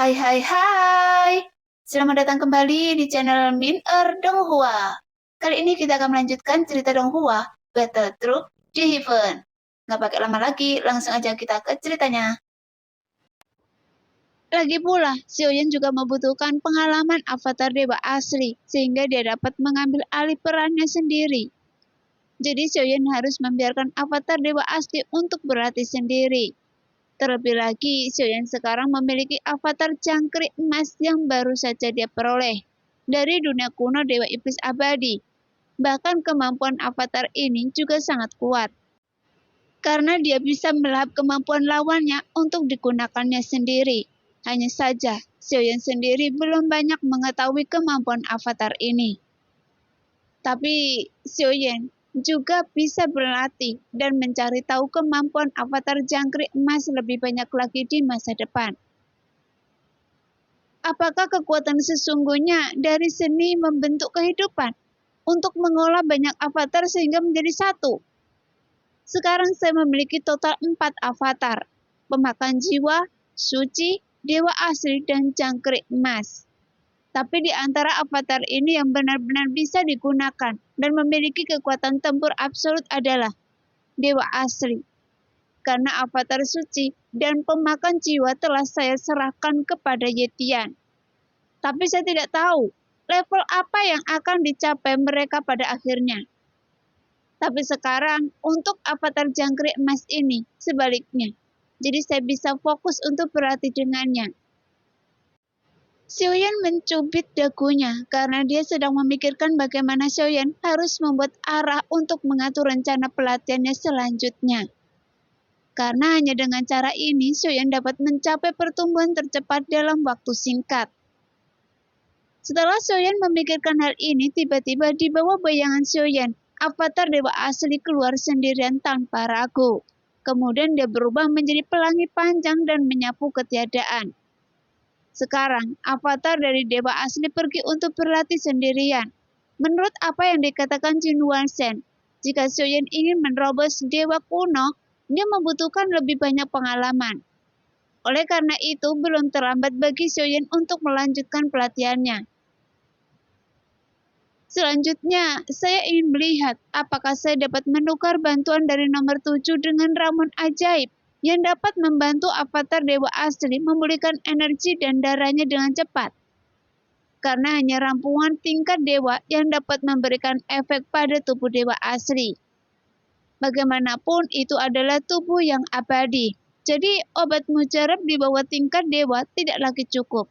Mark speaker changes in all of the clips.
Speaker 1: Hai hai hai, selamat datang kembali di channel Min Donghua. Kali ini kita akan melanjutkan cerita Donghua, Battle Troop di Heaven. Nggak pakai lama lagi, langsung aja kita ke ceritanya. Lagi pula, Xiaoyan juga membutuhkan pengalaman avatar dewa asli, sehingga dia dapat mengambil alih perannya sendiri. Jadi Xiaoyan harus membiarkan avatar dewa asli untuk berlatih sendiri. Terlebih lagi, Xiaoyan sekarang memiliki avatar cangkrik emas yang baru saja dia peroleh dari dunia kuno Dewa Iblis Abadi. Bahkan kemampuan avatar ini juga sangat kuat, karena dia bisa melahap kemampuan lawannya untuk digunakannya sendiri. Hanya saja, Xiaoyan sendiri belum banyak mengetahui kemampuan avatar ini. Tapi Xiaoyan juga bisa berlatih dan mencari tahu kemampuan avatar jangkrik emas lebih banyak lagi di masa depan. Apakah kekuatan sesungguhnya dari seni membentuk kehidupan untuk mengolah banyak avatar sehingga menjadi satu? Sekarang saya memiliki total 4 avatar, pemakan jiwa, suci, dewa asli, dan jangkrik emas. Tapi di antara avatar ini yang benar-benar bisa digunakan dan memiliki kekuatan tempur absolut adalah dewa asli. Karena avatar suci dan pemakan jiwa telah saya serahkan kepada Yetian. Tapi saya tidak tahu level apa yang akan dicapai mereka pada akhirnya. Tapi sekarang untuk avatar jangkrik emas ini sebaliknya. Jadi saya bisa fokus untuk berlatih dengannya. Xiaoyan mencubit dagunya karena dia sedang memikirkan bagaimana Xiaoyan harus membuat arah untuk mengatur rencana pelatihannya selanjutnya. Karena hanya dengan cara ini, Xiaoyan dapat mencapai pertumbuhan tercepat dalam waktu singkat. Setelah Xiaoyan memikirkan hal ini, tiba-tiba di bawah bayangan Xiaoyan, avatar dewa asli keluar sendirian tanpa ragu. Kemudian dia berubah menjadi pelangi panjang dan menyapu ketiadaan. Sekarang, avatar dari dewa asli pergi untuk berlatih sendirian. Menurut apa yang dikatakan Jin Wansen, jika Xiaoyan ingin menerobos dewa kuno, dia membutuhkan lebih banyak pengalaman. Oleh karena itu, belum terlambat bagi Xiaoyan untuk melanjutkan pelatihannya. Selanjutnya, saya ingin melihat apakah saya dapat menukar bantuan dari nomor 7 dengan ramuan ajaib yang dapat membantu avatar dewa asli memulihkan energi dan darahnya dengan cepat. Karena hanya rampungan tingkat dewa yang dapat memberikan efek pada tubuh dewa asli. Bagaimanapun itu adalah tubuh yang abadi. Jadi obat mujarab di bawah tingkat dewa tidak lagi cukup.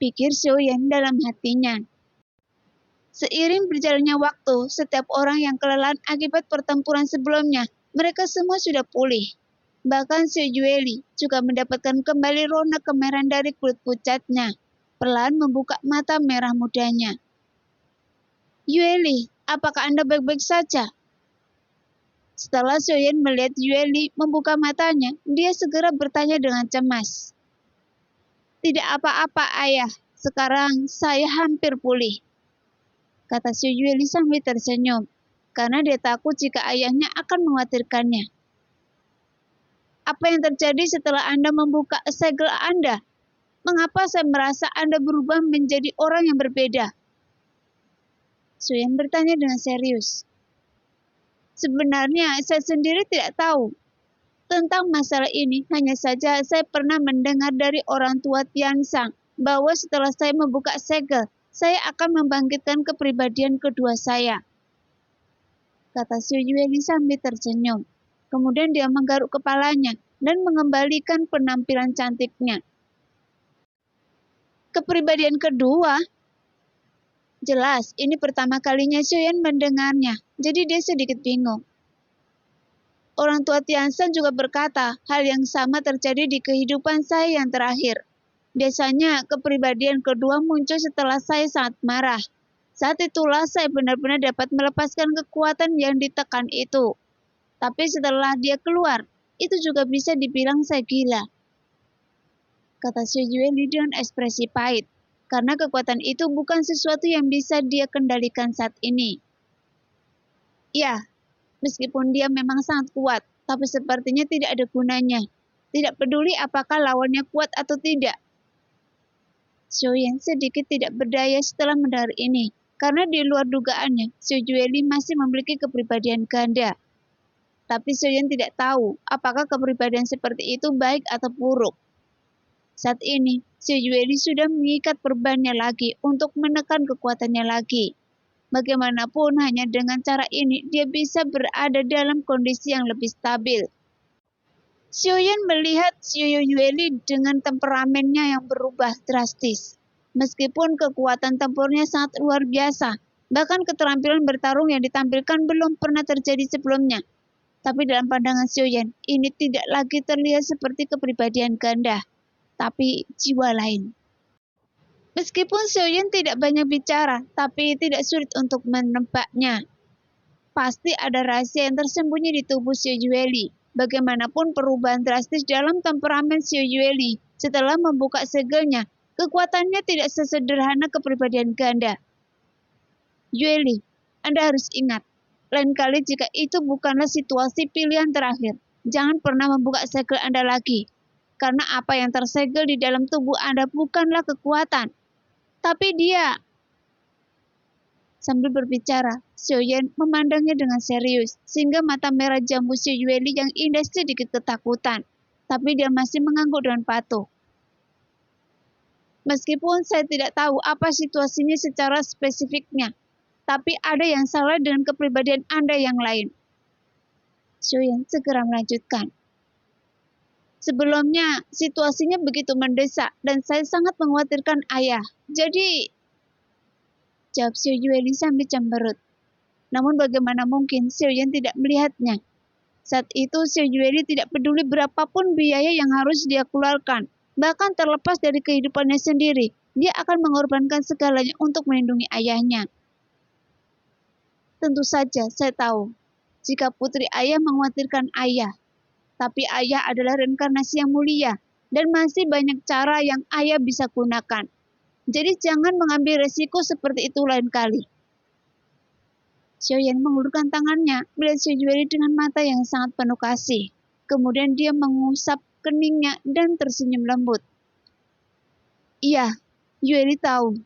Speaker 1: Pikir Xiaoyan dalam hatinya. Seiring berjalannya waktu, setiap orang yang kelelahan akibat pertempuran sebelumnya, mereka semua sudah pulih. Bahkan Xu Yueli juga mendapatkan kembali rona kemerahan dari kulit pucatnya, perlahan membuka mata merah mudanya. Yueli, apakah Anda baik-baik saja? Setelah Xiaoyan melihat Yueli membuka matanya, dia segera bertanya dengan cemas. Tidak apa-apa, Ayah. Sekarang saya hampir pulih, kata Xu Yueli sambil tersenyum, karena dia takut jika ayahnya akan mengkhawatirkannya. Apa yang terjadi setelah Anda membuka segel Anda? Mengapa saya merasa Anda berubah menjadi orang yang berbeda? Xiaoyan bertanya dengan serius. Sebenarnya saya sendiri tidak tahu tentang masalah ini, hanya saja saya pernah mendengar dari orang tua Tiansang bahwa setelah saya membuka segel, saya akan membangkitkan kepribadian kedua saya, kata Xu Yueli sambil tersenyum. Kemudian dia menggaruk kepalanya dan mengembalikan penampilan cantiknya. Kepribadian kedua? Jelas, ini pertama kalinya Xiaoyan mendengarnya, jadi dia sedikit bingung. Orang tua Tianshan juga berkata, hal yang sama terjadi di kehidupan saya yang terakhir. Biasanya, kepribadian kedua muncul setelah saya sangat marah. Saat itulah saya benar-benar dapat melepaskan kekuatan yang ditekan itu. Tapi setelah dia keluar, itu juga bisa dibilang saya gila, kata Xu Yueli dengan ekspresi pahit, karena kekuatan itu bukan sesuatu yang bisa dia kendalikan saat ini. Ya, meskipun dia memang sangat kuat, tapi sepertinya tidak ada gunanya. tidak peduli apakah lawannya kuat atau tidak. Xiaoyan sedikit tidak berdaya setelah mendengar ini, karena di luar dugaannya, Xiao Jueli masih memiliki kepribadian ganda. Tapi Xiaoyan tidak tahu apakah kepribadian seperti itu baik atau buruk. Saat ini, Xiao Jueli sudah mengikat perbannya lagi untuk menekan kekuatannya lagi. Bagaimanapun, hanya dengan cara ini dia bisa berada dalam kondisi yang lebih stabil. Xiaoyan melihat Xiao Yueli dengan temperamennya yang berubah drastis. Meskipun kekuatan tempurnya sangat luar biasa, bahkan keterampilan bertarung yang ditampilkan belum pernah terjadi sebelumnya. Tapi dalam pandangan Xiaoyan, ini tidak lagi terlihat seperti kepribadian ganda, tapi jiwa lain. Meskipun Xiaoyan tidak banyak bicara, tapi tidak sulit untuk menebaknya. Pasti ada rahasia yang tersembunyi di tubuh Xiao Yueli. Bagaimanapun perubahan drastis dalam temperamen Xiao Yueli setelah membuka segelnya, kekuatannya tidak sesederhana kepribadian ganda. Yueli, Anda harus ingat, lain kali jika itu bukanlah situasi pilihan terakhir, jangan pernah membuka segel Anda lagi. Karena apa yang tersegel di dalam tubuh Anda bukanlah kekuatan, tapi dia. Sambil berbicara, Xiaoyan memandangnya dengan serius, sehingga mata merah jambu Xiao Yueli yang indah sedikit ketakutan. Tapi dia masih mengangguk dengan patuh. Meskipun saya tidak tahu apa situasinya secara spesifiknya, tapi ada yang salah dengan kepribadian Anda yang lain. Xiaoyan segera melanjutkan. Sebelumnya, situasinya begitu mendesak dan saya sangat mengkhawatirkan ayah. Jadi, jawab Xiao Yueli sambil cemberut. Namun bagaimana mungkin Xiaoyan tidak melihatnya? Saat itu Xiao Yueli tidak peduli berapapun biaya yang harus dia keluarkan. Bahkan terlepas dari kehidupannya sendiri, dia akan mengorbankan segalanya untuk melindungi ayahnya. Tentu saja saya tahu, jika putri ayah mengkhawatirkan ayah. Tapi ayah adalah reinkarnasi yang mulia, dan masih banyak cara yang ayah bisa gunakan. Jadi jangan mengambil resiko seperti itu lain kali. Xiaoyan mengulurkan tangannya melihat Xiao Yueli dengan mata yang sangat penuh kasih. Kemudian dia mengusap keningnya dan tersenyum lembut. Iya, Yueli tahu.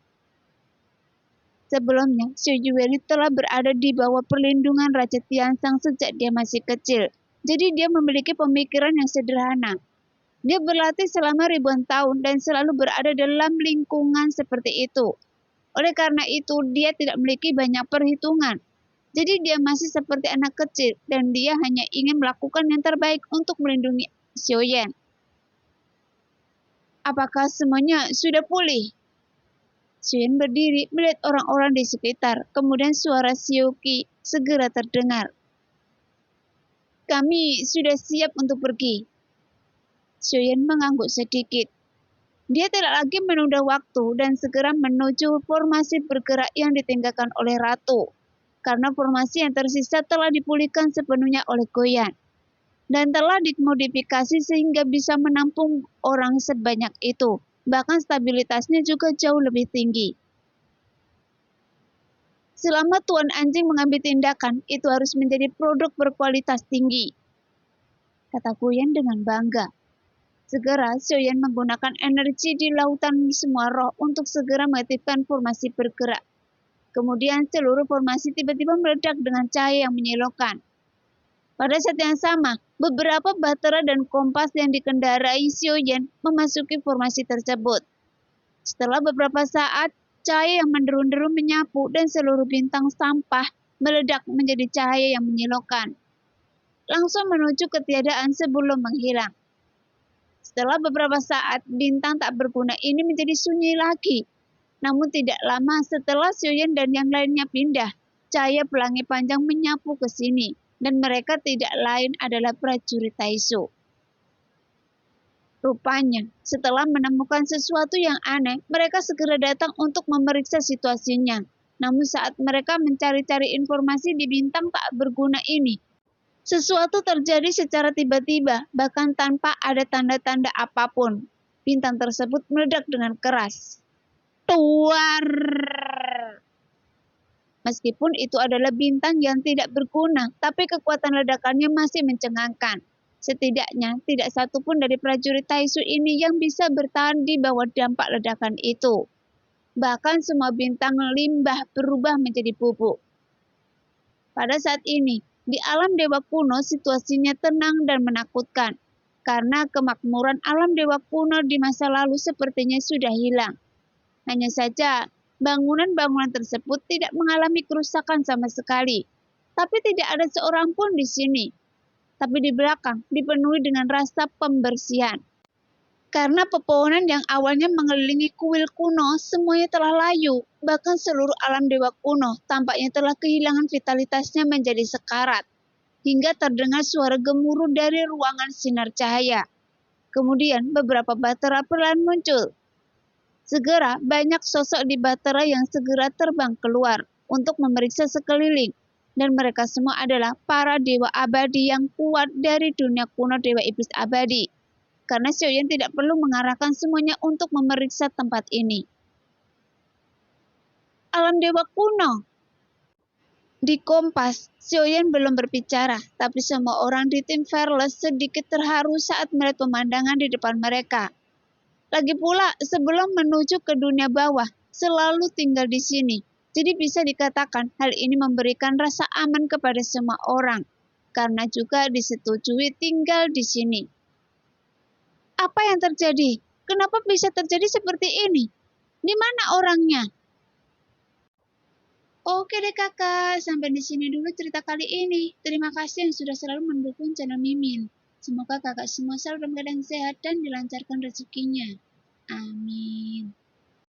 Speaker 1: Sebelumnya, Xiao Yueli telah berada di bawah perlindungan Raja Tiansang sejak dia masih kecil. Jadi dia memiliki pemikiran yang sederhana. Dia berlatih selama ribuan tahun dan selalu berada dalam lingkungan seperti itu. Oleh karena itu, dia tidak memiliki banyak perhitungan. Jadi dia masih seperti anak kecil dan dia hanya ingin melakukan yang terbaik untuk melindungi Xiaoyan. Apakah semuanya sudah pulih? Xiaoyan berdiri melihat orang-orang di sekitar, kemudian suara Xiaoqi segera terdengar. Kami sudah siap untuk pergi. Xiaoyan mengangguk sedikit. Dia tidak lagi menunda waktu dan segera menuju formasi bergerak yang ditinggalkan oleh Ratu. Karena formasi yang tersisa telah dipulihkan sepenuhnya oleh Goyan. Dan telah dimodifikasi sehingga bisa menampung orang sebanyak itu. Bahkan stabilitasnya juga jauh lebih tinggi. Selama Tuan Anjing mengambil tindakan, itu harus menjadi produk berkualitas tinggi, kata Goyan dengan bangga. Segera, Xiaoyan menggunakan energi di lautan semua roh untuk segera mengaktifkan formasi bergerak. Kemudian seluruh formasi tiba-tiba meledak dengan cahaya yang menyilaukan. Pada saat yang sama, beberapa bahtera dan kompas yang dikendarai Xiaoyan memasuki formasi tersebut. Setelah beberapa saat, cahaya yang menderu-deru menyapu dan seluruh bintang sampah meledak menjadi cahaya yang menyilaukan. Langsung menuju ketiadaan sebelum menghilang. Setelah beberapa saat, bintang tak berguna ini menjadi sunyi lagi. Namun tidak lama setelah Xiaoyan dan yang lainnya pindah, cahaya pelangi panjang menyapu ke sini, dan mereka tidak lain adalah prajurit Taishu. Rupanya, setelah menemukan sesuatu yang aneh, mereka segera datang untuk memeriksa situasinya. Namun saat mereka mencari-cari informasi di bintang tak berguna ini, sesuatu terjadi secara tiba-tiba, bahkan tanpa ada tanda-tanda apapun. Bintang tersebut meledak dengan keras. Tuar! Meskipun itu adalah bintang yang tidak berguna, tapi kekuatan ledakannya masih mencengangkan. Setidaknya tidak satu pun dari prajurit Taisu ini yang bisa bertahan di bawah dampak ledakan itu. Bahkan semua bintang limbah berubah menjadi bubuk. Pada saat ini, di alam dewa kuno situasinya tenang dan menakutkan. Karena kemakmuran alam dewa kuno di masa lalu sepertinya sudah hilang. Hanya saja, bangunan-bangunan tersebut tidak mengalami kerusakan sama sekali. Tapi tidak ada seorang pun di sini. Tapi di belakang dipenuhi dengan rasa pembersihan. Karena pepohonan yang awalnya mengelilingi kuil kuno semuanya telah layu, bahkan seluruh alam dewa kuno tampaknya telah kehilangan vitalitasnya menjadi sekarat, hingga terdengar suara gemuruh dari ruangan sinar cahaya. Kemudian beberapa batera perlahan muncul. Segera banyak sosok di batera yang segera terbang keluar untuk memeriksa sekeliling, dan mereka semua adalah para dewa abadi yang kuat dari dunia kuno dewa iblis abadi. Karena Xiaoyan tidak perlu mengarahkan semuanya untuk memeriksa tempat ini. Alam dewa kuno. Di Kompas, Xiaoyan belum berbicara, tapi semua orang di tim Fearless sedikit terharu saat melihat pemandangan di depan mereka. Lagi pula, sebelum menuju ke dunia bawah, selalu tinggal di sini. Jadi bisa dikatakan hal ini memberikan rasa aman kepada semua orang, karena juga disetujui tinggal di sini. Apa yang terjadi? Kenapa bisa terjadi seperti ini? Di mana orangnya? Oke deh kakak, sampai di sini dulu cerita kali ini. Terima kasih yang sudah selalu mendukung channel Mimin. Semoga kakak semua selalu dalam keadaan sehat dan dilancarkan rezekinya. Amin.